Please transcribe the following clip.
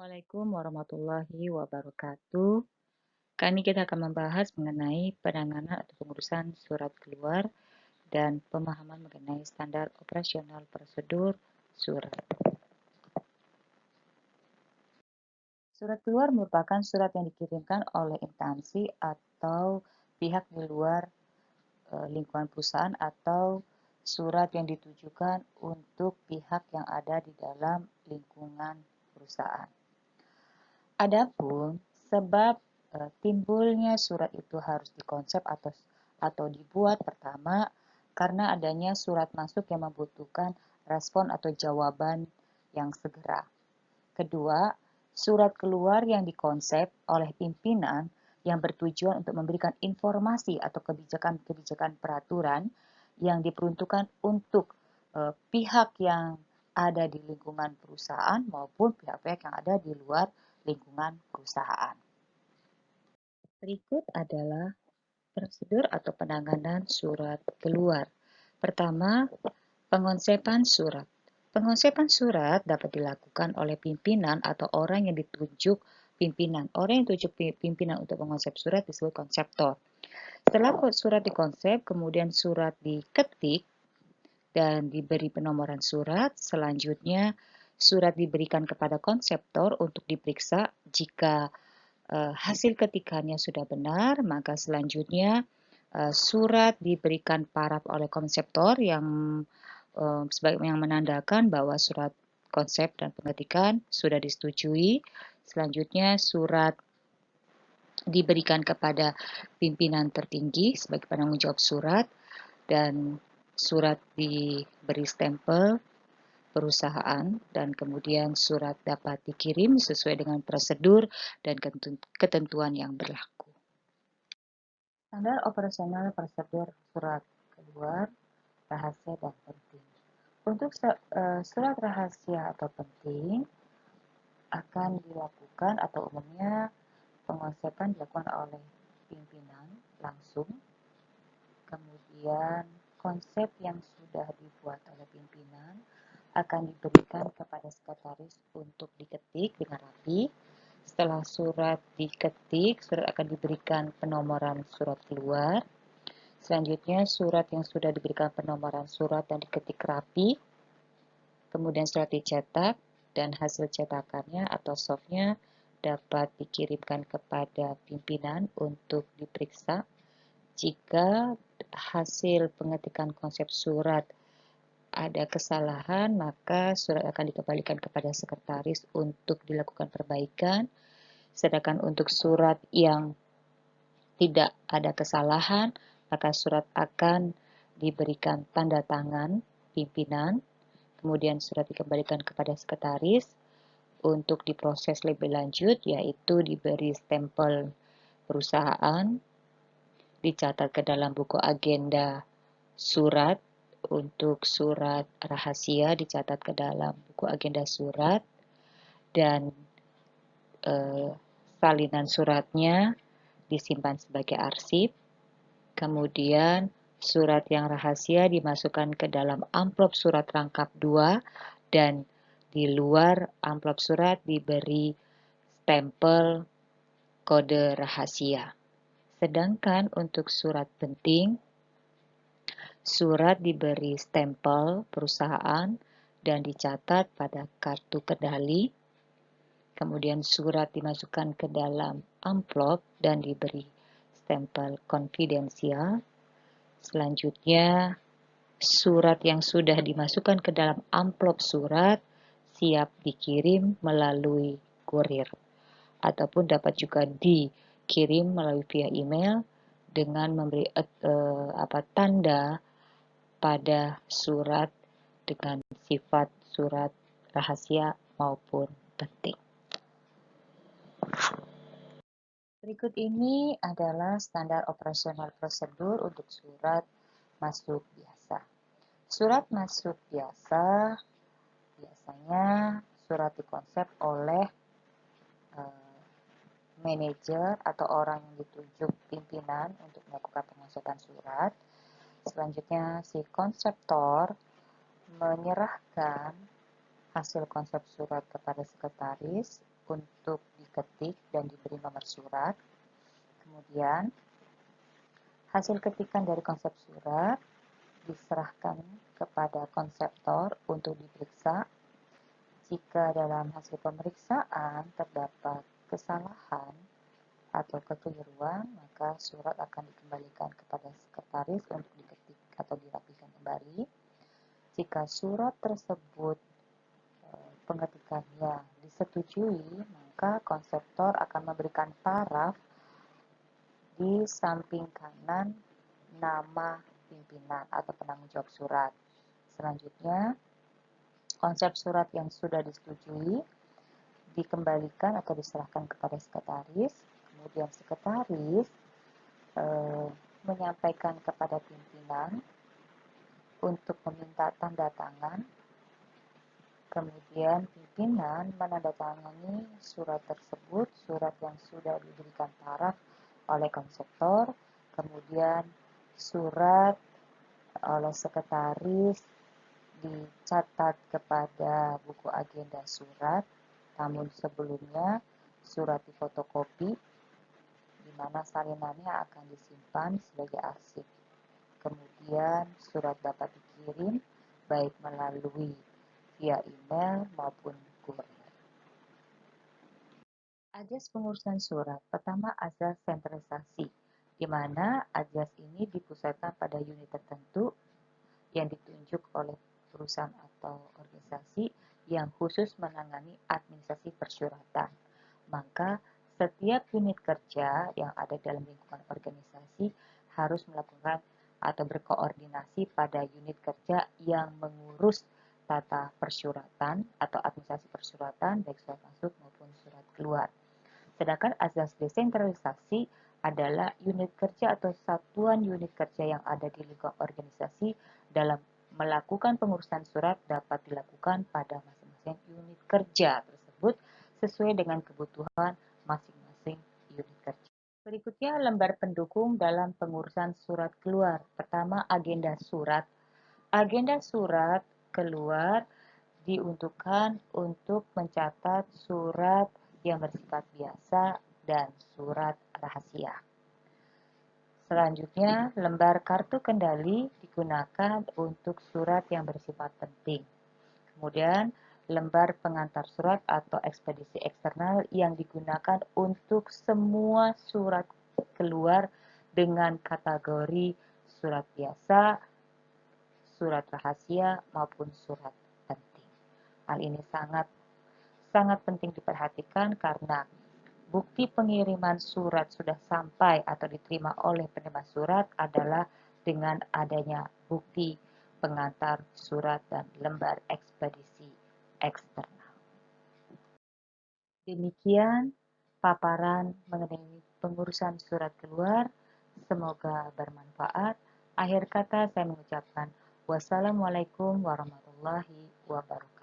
Assalamualaikum warahmatullahi wabarakatuh. Kali ini kita akan membahas mengenai penanganan atau pengurusan surat keluar dan pemahaman mengenai standar operasional prosedur surat. Surat keluar merupakan surat yang dikirimkan oleh instansi atau pihak di luar lingkungan perusahaan atau surat yang ditujukan untuk pihak yang ada di dalam lingkungan perusahaan. Adapun sebab timbulnya surat itu harus dikonsep atau dibuat pertama karena adanya surat masuk yang membutuhkan respon atau jawaban yang segera. Kedua, surat keluar yang dikonsep oleh pimpinan yang bertujuan untuk memberikan informasi atau kebijakan-kebijakan peraturan yang diperuntukkan untuk pihak yang ada di lingkungan perusahaan maupun pihak-pihak yang ada di luar lingkungan perusahaan. Berikut adalah prosedur atau penanganan surat keluar. Pertama, pengonsepan surat. Pengonsepan surat dapat dilakukan oleh pimpinan atau orang yang ditunjuk pimpinan. Orang yang ditunjuk pimpinan untuk mengonsep surat disebut konseptor. Setelah surat dikonsep, kemudian surat diketik dan diberi penomoran surat. Selanjutnya, surat diberikan kepada konseptor untuk diperiksa. Jika hasil ketikannya sudah benar, maka selanjutnya surat diberikan paraf oleh konseptor yang menandakan bahwa surat konsep dan pengetikan sudah disetujui. Selanjutnya surat diberikan kepada pimpinan tertinggi sebagai penanggung jawab surat dan surat diberi stempel perusahaan dan kemudian surat dapat dikirim sesuai dengan prosedur dan ketentuan yang berlaku. Standar operasional prosedur surat keluar, rahasia dan penting. Untuk surat rahasia atau penting akan dilakukan atau umumnya pengonsepan dilakukan oleh pimpinan langsung, kemudian konsep yang sudah dibuat oleh pimpinan akan diberikan kepada sekretaris untuk diketik dengan rapi. Setelah surat diketik, surat akan diberikan penomoran surat keluar. Selanjutnya surat yang sudah diberikan penomoran surat dan diketik rapi, kemudian surat dicetak dan hasil cetakannya atau softnya dapat dikirimkan kepada pimpinan untuk diperiksa. Jika hasil pengetikan konsep surat ada kesalahan, maka surat akan dikembalikan kepada sekretaris untuk dilakukan perbaikan. Sedangkan untuk surat yang tidak ada kesalahan, maka surat akan diberikan tanda tangan pimpinan, kemudian surat dikembalikan kepada sekretaris untuk diproses lebih lanjut, yaitu diberi stempel perusahaan, dicatat ke dalam buku agenda surat. Untuk surat rahasia dicatat ke dalam buku agenda surat dan salinan suratnya disimpan sebagai arsip. Kemudian surat yang rahasia dimasukkan ke dalam amplop surat rangkap 2 dan di luar amplop surat diberi stempel kode rahasia. Sedangkan untuk surat penting, surat diberi stempel perusahaan dan dicatat pada kartu kendali. Kemudian surat dimasukkan ke dalam amplop dan diberi stempel konfidensial. Selanjutnya, surat yang sudah dimasukkan ke dalam amplop surat siap dikirim melalui kurir ataupun dapat juga dikirim melalui via email dengan memberi tanda pada surat dengan sifat surat rahasia maupun penting. Berikut ini adalah standar operasional prosedur untuk surat masuk biasa. Surat masuk biasa biasanya surat dikonsep oleh manajer atau orang yang ditunjuk pimpinan untuk melakukan pengonsepan surat. Selanjutnya si konseptor menyerahkan hasil konsep surat kepada sekretaris untuk diketik dan diberi nomor surat. Kemudian, hasil ketikan dari konsep surat diserahkan kepada konseptor untuk diperiksa. Jika dalam hasil pemeriksaan terdapat kesalahan atau kekeliruan, maka surat akan dikembalikan kepada sekretaris untuk diketik atau dirapikan kembali. Jika surat tersebut pengetikannya disetujui, maka konseptor akan memberikan paraf di samping kanan nama pimpinan atau penanggung jawab surat. Selanjutnya, konsep surat yang sudah disetujui dikembalikan atau diserahkan kepada sekretaris. Kemudian sekretaris menyampaikan kepada pimpinan untuk meminta tanda tangan. Kemudian pimpinan menandatangani surat tersebut, surat yang sudah diberikan paraf oleh konseptor. Kemudian surat oleh sekretaris dicatat kepada buku agenda surat, namun sebelumnya surat difotokopi, di mana salinannya akan disimpan sebagai arsip. Kemudian surat dapat dikirim baik melalui via email maupun kurir. Ajas pengurusan surat. Pertama, ajas sentralisasi, di mana ajas ini dipusatkan pada unit tertentu yang ditunjuk oleh perusahaan atau organisasi yang khusus menangani administrasi persyuratan. Maka setiap unit kerja yang ada dalam lingkungan organisasi harus melakukan atau berkoordinasi pada unit kerja yang mengurus tata persyuratan atau administrasi persyuratan, baik surat masuk maupun surat keluar. Sedangkan azas desentralisasi adalah unit kerja atau satuan unit kerja yang ada di lingkungan organisasi dalam melakukan pengurusan surat dapat dilakukan pada masing-masing unit kerja tersebut sesuai dengan kebutuhan masing-masing unit kerja. Berikutnya, lembar pendukung dalam pengurusan surat keluar. Pertama, agenda surat. Agenda surat keluar diuntukkan untuk mencatat surat yang bersifat biasa dan surat rahasia. Selanjutnya, lembar kartu kendali digunakan untuk surat yang bersifat penting. Kemudian, lembar pengantar surat atau ekspedisi eksternal yang digunakan untuk semua surat keluar dengan kategori surat biasa, surat rahasia, maupun surat penting. Hal ini sangat penting diperhatikan karena bukti pengiriman surat sudah sampai atau diterima oleh penerima surat adalah dengan adanya bukti pengantar surat dan lembar ekspedisi eksternal. Demikian paparan mengenai pengurusan surat keluar. Semoga bermanfaat. Akhir kata saya mengucapkan wassalamualaikum warahmatullahi wabarakatuh.